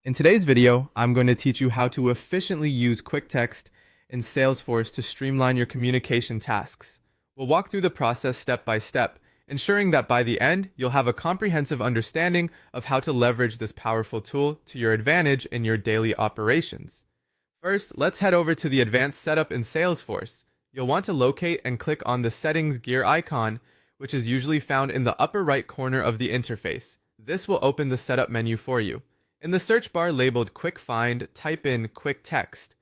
In today's video, I'm going to teach you how to efficiently use quick text in Salesforce to streamline your communication tasks. We'll walk through the process step by step, ensuring that by the end, you'll have a comprehensive understanding of how to leverage this powerful tool to your advantage in your daily operations. First, let's head over to the advanced setup in Salesforce. You'll want to locate and click on the settings gear icon, which is usually found in the upper right corner of the interface. This will open the setup menu for you. In the search bar labeled Quick Find, type in Quick Text.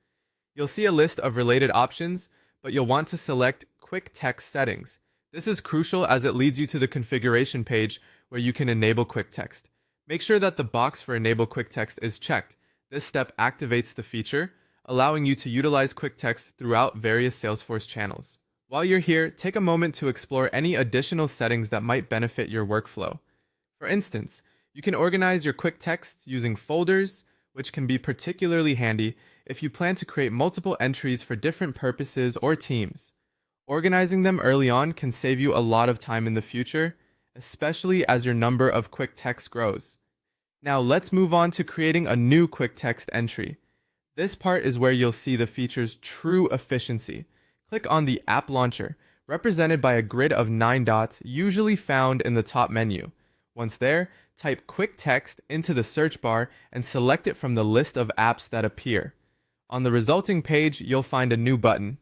You'll see a list of related options, but you'll want to select Quick Text Settings. This is crucial as it leads you to the configuration page where you can enable Quick Text. Make sure that the box for Enable Quick Text is checked. This step activates the feature, allowing you to utilize Quick Text throughout various Salesforce channels. While you're here, take a moment to explore any additional settings that might benefit your workflow. For instance, you can organize your quick texts using folders, which can be particularly handy if you plan to create multiple entries for different purposes or teams. Organizing them early on can save you a lot of time in the future, especially as your number of quick texts grows. Now let's move on to creating a new quick text entry. This part is where you'll see the feature's true efficiency. Click on the App Launcher, represented by a grid of 9 dots usually found in the top menu. Once there, type Quick Text into the search bar and select it from the list of apps that appear. On the resulting page, you'll find a new button.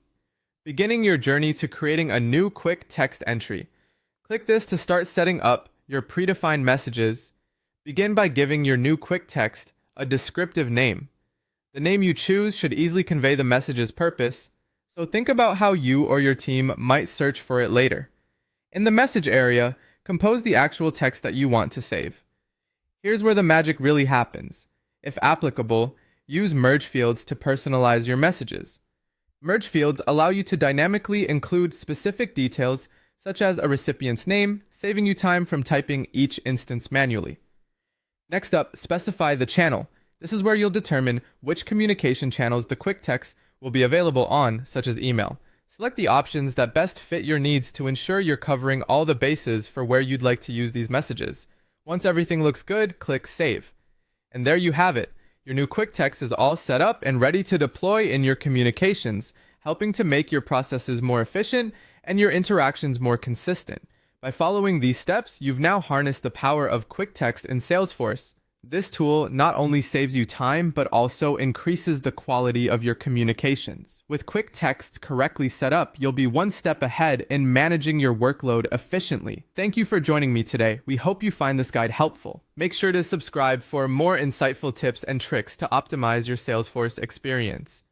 Beginning your journey to creating a new quick text entry. Click this to start setting up your predefined messages. Begin by giving your new quick text a descriptive name. The name you choose should easily convey the message's purpose, so think about how you or your team might search for it later. In the message area, compose the actual text that you want to save. Here's where the magic really happens. If applicable, use merge fields to personalize your messages. Merge fields allow you to dynamically include specific details such as a recipient's name, saving you time from typing each instance manually. Next up, specify the channel. This is where you'll determine which communication channels the quick text will be available on, such as email. Select the options that best fit your needs to ensure you're covering all the bases for where you'd like to use these messages. Once everything looks good, click Save. And there you have it. Your new quick text is all set up and ready to deploy in your communications, helping to make your processes more efficient and your interactions more consistent. By following these steps, you've now harnessed the power of quick text in Salesforce. This tool not only saves you time, but also increases the quality of your communications. With quick text correctly set up, you'll be one step ahead in managing your workload efficiently. Thank you for joining me today. We hope you find this guide helpful. Make sure to subscribe for more insightful tips and tricks to optimize your Salesforce experience.